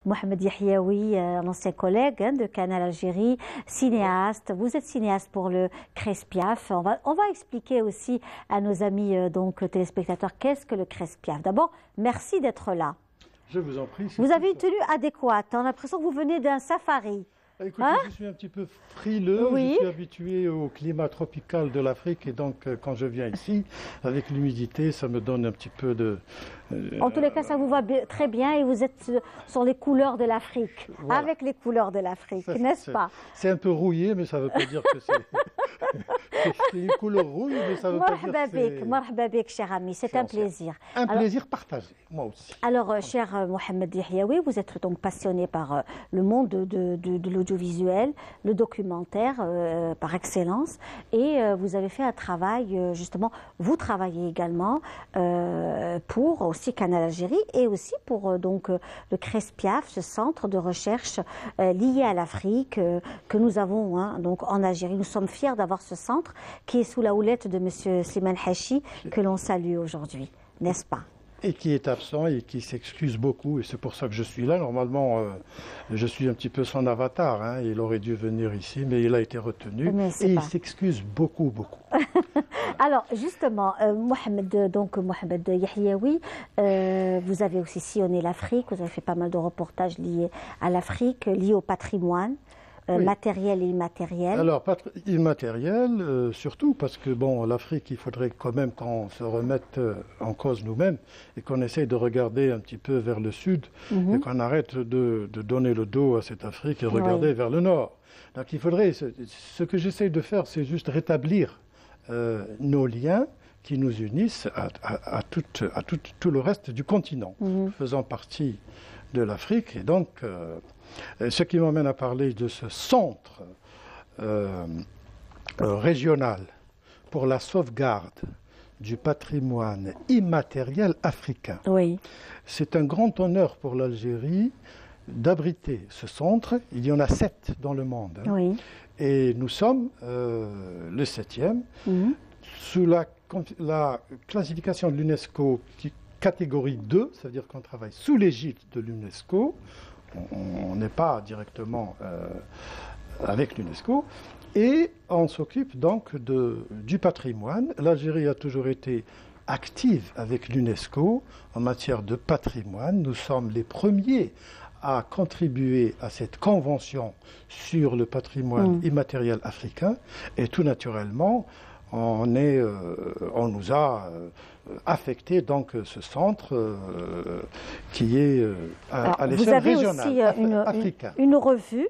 Mohamed Yahyaoui, un ancien collègue de Canal Algérie, cinéaste. Vous êtes cinéaste pour le Crespiaf. On va expliquer aussi à nos amis donc téléspectateurs qu'est-ce que le Crespiaf. D'abord, merci d'être là. Je vous en prie. Vous avez une tenue adéquate. On a l'impression que vous venez d'un safari. Écoutez, je suis un petit peu frileux, oui. Je suis habitué au climat tropical de l'Afrique et donc quand je viens ici, avec l'humidité, ça me donne un petit peu de... En tous les cas, ça vous va très bien et vous êtes sur les couleurs de l'Afrique, voilà. Avec les couleurs de l'Afrique, n'est-ce pas? C'est un peu rouillé, mais ça ne veut pas dire que c'est... c'est une couleur rouille, mais ça ne veut pas dire que c'est... Marhaba bik, cher ami, c'est un plaisir. Un plaisir partagé, moi aussi. Alors, cher Mohamed Yahyaoui, vous êtes donc passionné par le monde de l'audiovisuel, le documentaire par excellence, et vous avez fait un travail, justement, vous travaillez également pour aussi Canal Algérie et aussi pour donc le Crespiaf, ce centre de recherche lié à l'Afrique que nous avons donc en Algérie. Nous sommes fiers d'avoir ce centre qui est sous la houlette de M. Slimane Hachi, que l'on salue aujourd'hui, n'est-ce pas? Et qui est absent et qui s'excuse beaucoup, et c'est pour ça que je suis là. Normalement, je suis un petit peu son avatar, hein. Il aurait dû venir ici, mais il a été retenu, et il s'excuse beaucoup, beaucoup. Alors, justement, Mohamed Yahyaoui, vous avez aussi sillonné l'Afrique, vous avez fait pas mal de reportages liés à l'Afrique, liés au patrimoine. Oui. Matériel et immatériel. Alors, immatériel, surtout parce que, bon, l'Afrique, il faudrait quand même qu'on se remette en cause nous-mêmes et qu'on essaye de regarder un petit peu vers le sud et qu'on arrête de donner le dos à cette Afrique et regarder vers le nord. Donc, il faudrait, ce que j'essaye de faire, c'est juste rétablir nos liens qui nous unissent à tout le reste du continent, faisant partie de l'Afrique. Et donc, ce qui m'amène à parler de ce centre régional pour la sauvegarde du patrimoine immatériel africain. Oui. C'est un grand honneur pour l'Algérie d'abriter ce centre. Il y en a 7 dans le monde. Hein. Oui. Et nous sommes le 7e, sous la classification de l'UNESCO catégorie 2, c'est-à-dire qu'on travaille sous l'égide de l'UNESCO. On n'est pas directement avec l'UNESCO, et on s'occupe donc du patrimoine. L'Algérie a toujours été active avec l'UNESCO en matière de patrimoine. Nous sommes les premiers à contribuer à cette convention sur le patrimoine immatériel africain, et tout naturellement, on nous a affecté donc ce centre qui est à l'échelle régionale africaine. Une revue.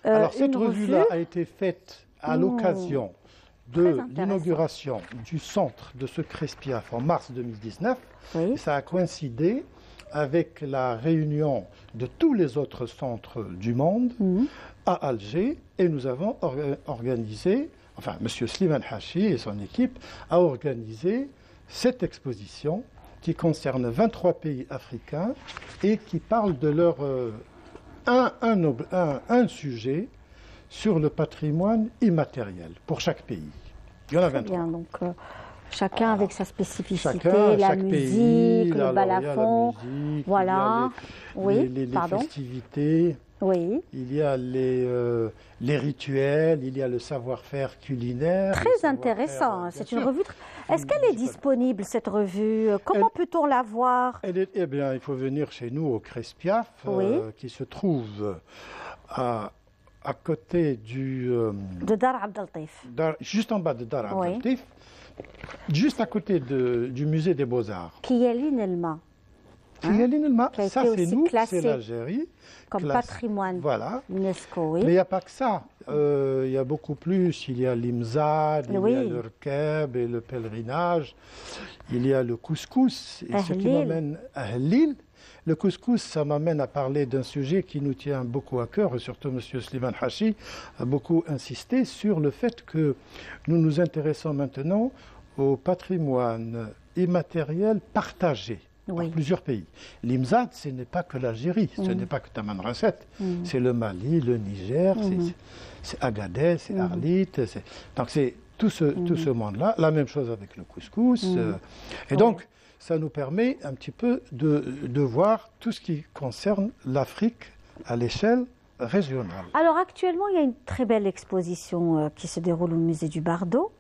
Alors cette revue-là a été faite à l'occasion de l'inauguration du centre de ce Crespiaf en mars 2019. Oui. Et ça a coïncidé avec la réunion de tous les autres centres du monde à Alger, et nous avons organisé, enfin, M. Slimane Hachi et son équipe a organisé cette exposition qui concerne 23 pays africains et qui parle de leur un sujet sur le patrimoine immatériel pour chaque pays. Il y en a 23. Bien, donc chacun avec sa spécificité, la musique, le balafon, voilà, les festivités. Oui. Il y a les rituels, il y a le savoir-faire culinaire. Très intéressant, c'est une revue. Est-ce qu'elle est disponible, cette revue? Comment peut-on la voir? Eh bien, il faut venir chez nous au Crespiaf, qui se trouve à côté de Dar Abd el-Latif. Juste en bas de Dar Abd el-Latif, juste à côté du musée des Beaux-Arts. Qui est l'INELMA. Ça, c'est nous, c'est l'Algérie. Comme patrimoine UNESCO, oui. Mais il n'y a pas que ça. Il y a beaucoup plus. Il y a l'Imzad, il y a le Rkeb et le pèlerinage. Il y a le couscous. Et ce qui m'amène à Ahlil. Le couscous, ça m'amène à parler d'un sujet qui nous tient beaucoup à cœur, et surtout M. Slimane Hachi a beaucoup insisté sur le fait que nous nous intéressons maintenant au patrimoine immatériel partagé. Par plusieurs pays. L'Imzad, ce n'est pas que l'Algérie, ce n'est pas que Tamanrasset, c'est le Mali, le Niger, c'est Agadez, c'est Arlit, donc c'est tout ce monde-là. La même chose avec le couscous. Et donc, ça nous permet un petit peu de voir tout ce qui concerne l'Afrique à l'échelle régionale. Alors actuellement, il y a une très belle exposition qui se déroule au musée du Bardo.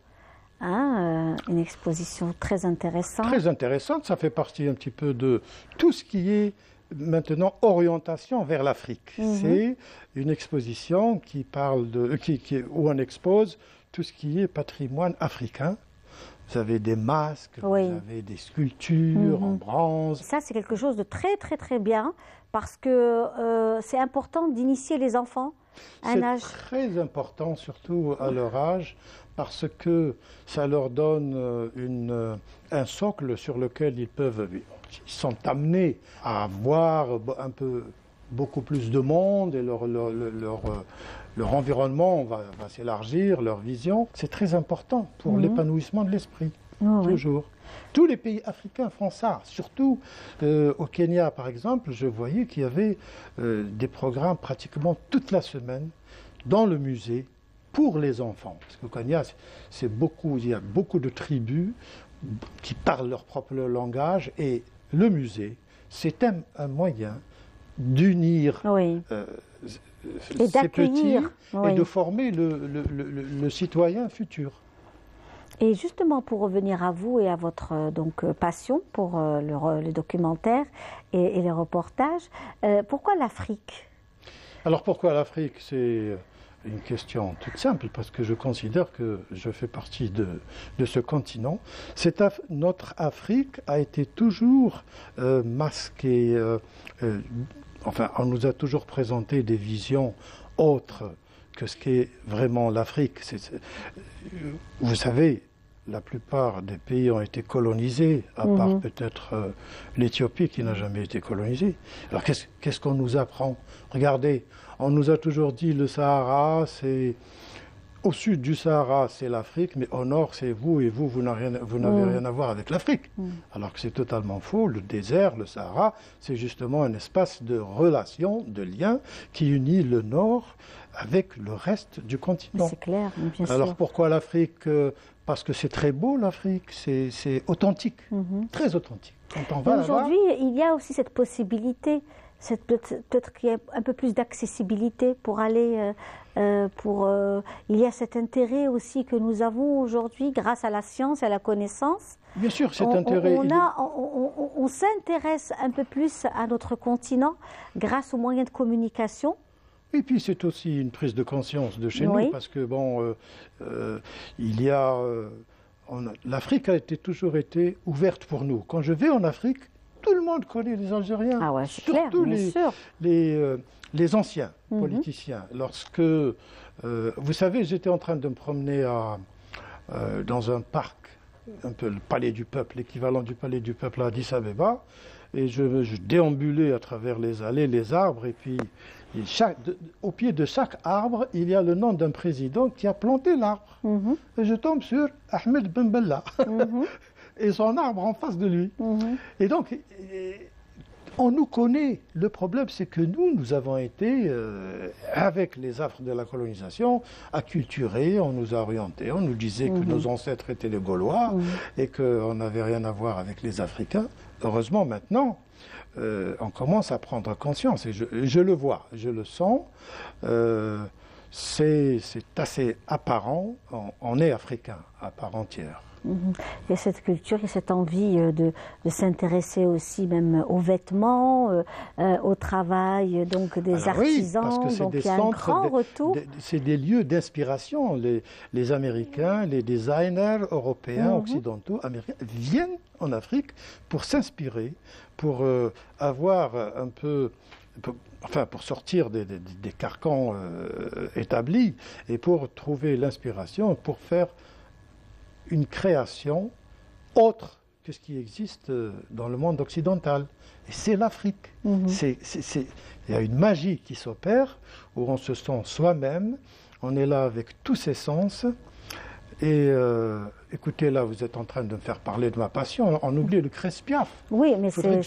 Une exposition très intéressante. Très intéressante, ça fait partie un petit peu de tout ce qui est maintenant orientation vers l'Afrique. C'est une exposition qui parle où on expose tout ce qui est patrimoine africain. Vous avez des masques, vous avez des sculptures en bronze. Ça, c'est quelque chose de très, très, très bien parce que c'est important d'initier les enfants à un âge. C'est très important, surtout à leur âge, parce que ça leur donne un socle sur lequel ils sont amenés à voir beaucoup plus de monde et leur environnement va s'élargir, leur vision. C'est très important pour l'épanouissement de l'esprit, toujours. Tous les pays africains font ça, surtout au Kenya par exemple, je voyais qu'il y avait des programmes pratiquement toute la semaine dans le musée pour les enfants. Parce qu'au Kenya, il y a beaucoup de tribus qui parlent leur propre langage et le musée, c'est un moyen d'unir ces petits et de former le citoyen futur. Et justement, pour revenir à vous et à votre passion pour le documentaire et les reportages, pourquoi l'Afrique? Alors pourquoi l'Afrique? C'est une question toute simple, parce que je considère que je fais partie de ce continent. Notre Afrique a été toujours masquée, on nous a toujours présenté des visions autres que ce qu'est vraiment l'Afrique. Vous savez, la plupart des pays ont été colonisés, à part peut-être l'Éthiopie qui n'a jamais été colonisée. Alors qu'est-ce qu'on nous apprend? Regardez, on nous a toujours dit le Sahara, c'est au sud du Sahara, c'est l'Afrique, mais au nord, c'est vous, et vous n'avez rien à voir avec l'Afrique. Alors que c'est totalement faux. Le désert, le Sahara, c'est justement un espace de relation, de lien qui unit le nord avec le reste du continent. C'est clair, bien sûr. Alors pourquoi l'Afrique? Parce que c'est très beau l'Afrique, c'est authentique, très authentique. Aujourd'hui, il y a aussi cette possibilité, peut-être qu'il y a un peu plus d'accessibilité pour aller, il y a cet intérêt aussi que nous avons aujourd'hui grâce à la science et à la connaissance. Bien sûr, cet intérêt... On s'intéresse un peu plus à notre continent grâce aux moyens de communication. Et puis c'est aussi une prise de conscience de chez nous, parce que l'Afrique a toujours été ouverte pour nous. Quand je vais en Afrique, tout le monde connaît les Algériens, surtout les anciens politiciens. Lorsque, vous savez, j'étais en train de me promener dans un parc, un peu le Palais du Peuple, l'équivalent du Palais du Peuple à Addis Abeba, et je déambulais à travers les allées, les arbres, et puis au pied de chaque arbre, il y a le nom d'un président qui a planté l'arbre. Et je tombe sur Ahmed Ben Bella et son arbre en face de lui. Et donc, on nous connaît. Le problème, c'est que nous avons été, avec les affres de la colonisation, acculturés, on nous a orientés, on nous disait que nos ancêtres étaient les Gaulois et qu'on n'avait rien à voir avec les Africains. Heureusement, maintenant, on commence à prendre conscience, et je le vois, je le sens, c'est assez apparent, on est africain à part entière. Il y a cette culture, il y a cette envie de s'intéresser aussi même aux vêtements, au travail donc des artisans. Oui, parce que donc il y a un grand retour. C'est des lieux d'inspiration. Les Américains, les designers européens, occidentaux, américains viennent en Afrique pour s'inspirer, pour avoir un peu... pour sortir des carcans établis et pour trouver l'inspiration, pour faire une création autre que ce qui existe dans le monde occidental. Et c'est l'Afrique. Il y a une magie qui s'opère où on se sent soi-même, on est là avec tous ses sens. Et écoutez, là, vous êtes en train de me faire parler de ma passion. On oublie le Crest-Piaf. Oui, mais c'est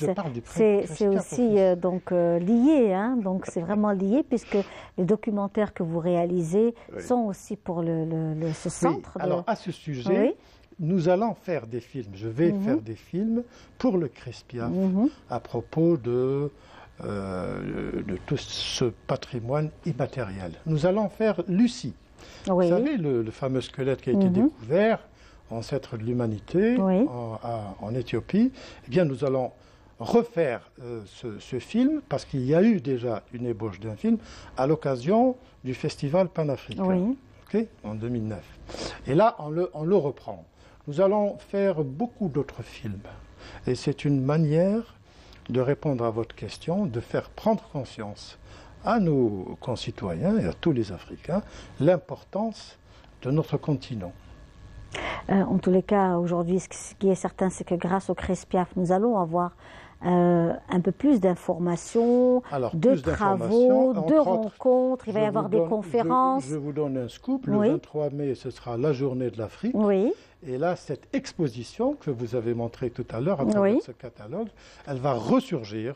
aussi lié. Hein, donc c'est vraiment lié, puisque les documentaires que vous réalisez sont aussi pour ce centre. Alors, à ce sujet, nous allons faire des films. Je vais faire des films pour le Crespiaf à propos de tout ce patrimoine immatériel. Nous allons faire Lucie. Oui. Vous savez, le fameux squelette qui a été découvert, ancêtre de l'humanité, en Éthiopie. Eh bien, nous allons refaire ce film, parce qu'il y a eu déjà une ébauche d'un film, à l'occasion du Festival panafricain, en 2009. Et là, on le reprend. Nous allons faire beaucoup d'autres films. Et c'est une manière de répondre à votre question, de faire prendre conscience à nos concitoyens et à tous les Africains l'importance de notre continent. En tous les cas, aujourd'hui, ce qui est certain, c'est que grâce au Crespiaf, nous allons avoir un peu plus d'informations, de travaux, de rencontres. Il va y avoir des conférences. Je vous donne un scoop. Le 23 mai, ce sera la journée de l'Afrique. Oui. Et là, cette exposition que vous avez montrée tout à l'heure à travers ce catalogue, elle va ressurgir.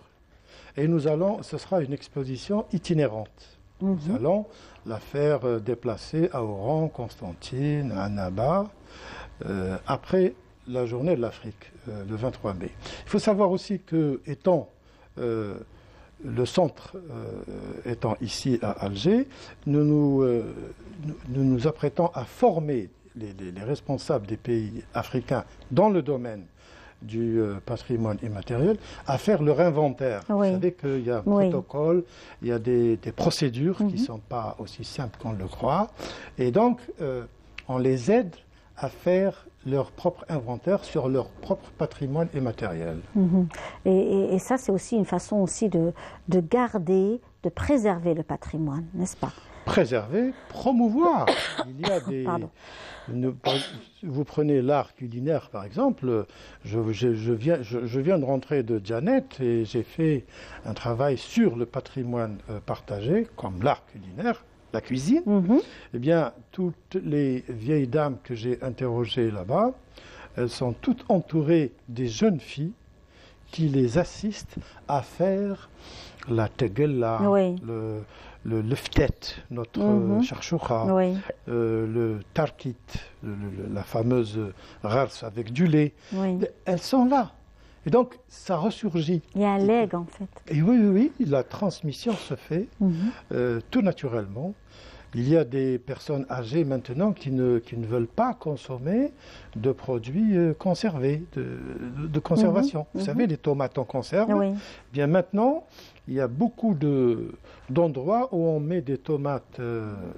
Et ce sera une exposition itinérante. Nous allons la faire déplacer à Oran, Constantine, à Annaba, après la journée de l'Afrique, le 23 mai. Il faut savoir aussi que, le centre étant ici à Alger, nous nous apprêtons à former les responsables des pays africains dans le domaine du patrimoine immatériel, à faire leur inventaire. Vous savez qu'il y a un protocole, il y a des procédures qui ne sont pas aussi simples qu'on le croit. Et donc, on les aide à faire leur propre inventaire sur leur propre patrimoine immatériel. Et ça, c'est aussi une façon aussi de garder, de préserver le patrimoine, n'est-ce pas? Préserver, promouvoir. Il y a des... Vous prenez l'art culinaire, par exemple. Je viens de rentrer de Janet et j'ai fait un travail sur le patrimoine partagé, comme l'art culinaire, la cuisine. Eh bien, toutes les vieilles dames que j'ai interrogées là-bas, elles sont toutes entourées des jeunes filles qui les assistent à faire la tegella, le ftet, notre charchoura, le tarkit, la fameuse rars avec du lait. Elles sont là. Et donc, ça ressurgit. Il y a un legs, en fait. Et oui, la transmission se fait tout naturellement. Il y a des personnes âgées maintenant qui ne veulent pas consommer de produits conservés, de conservation. Vous savez, les tomates en conserve. Bien maintenant, il y a beaucoup d'endroits où on met des tomates,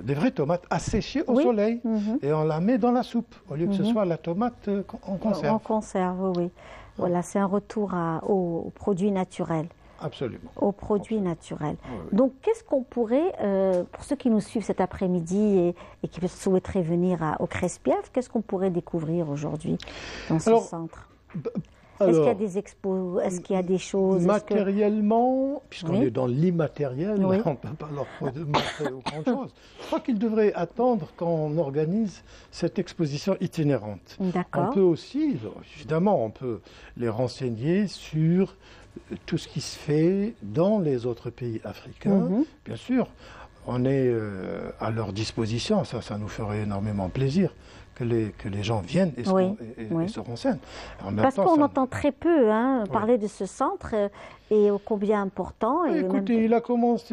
des vraies tomates asséchées au soleil, et on la met dans la soupe, au lieu que ce soit la tomate en conserve. En conserve, oui. Voilà, c'est un retour aux produits naturels. Absolument. Aux produits naturels. Donc, qu'est-ce qu'on pourrait, pour ceux qui nous suivent cet après-midi et qui souhaiteraient venir au Crespiaf, qu'est-ce qu'on pourrait découvrir aujourd'hui dans ce centre? Est-ce qu'il y a des expos? Est-ce qu'il y a des choses? Matériellement, puisqu'on est dans l'immatériel, on ne peut pas leur montrer grand chose. Je crois qu'ils devraient attendre qu'on organise cette exposition itinérante. On peut aussi, évidemment, on peut les renseigner sur tout ce qui se fait dans les autres pays africains. Bien sûr, on est à leur disposition, ça nous ferait énormément plaisir que les gens viennent et se renseignent. Parce qu'on entend très peu parler de ce centre et ô combien important. Écoutez,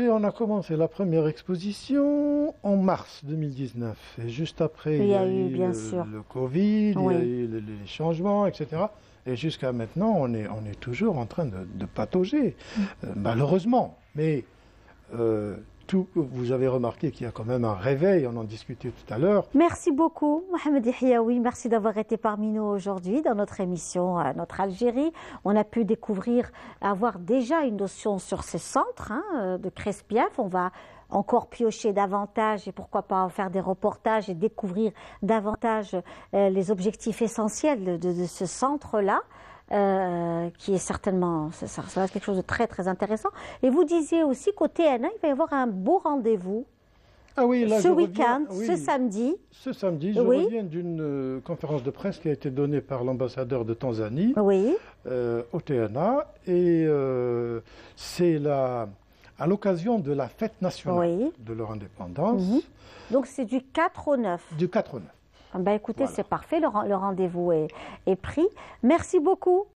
on a commencé la première exposition en mars 2019. Et juste après, il y a eu le Covid, il y a eu les changements, etc. Et jusqu'à maintenant, on est toujours en train de patauger, malheureusement. Mais vous avez remarqué qu'il y a quand même un réveil, on en discutait tout à l'heure. Merci beaucoup, Mohamed Yahyaoui. Merci d'avoir été parmi nous aujourd'hui dans notre émission Notre Algérie. On a pu découvrir, avoir déjà une notion sur ces centres de Crespiaf. On va encore piocher davantage et pourquoi pas en faire des reportages et découvrir davantage les objectifs essentiels de ce centre-là. Qui est certainement, ça reste quelque chose de très très intéressant. Et vous disiez aussi qu'au TNA, il va y avoir un beau rendez-vous ce week-end, ce samedi. Ce samedi, je reviens d'une conférence de presse qui a été donnée par l'ambassadeur de Tanzanie au TNA. Et c'est à l'occasion de la fête nationale de leur indépendance. Donc c'est du 4 au 9. Du 4 au 9. Ben écoutez, Voilà. c'est parfait, le rendez-vous est pris. Merci beaucoup.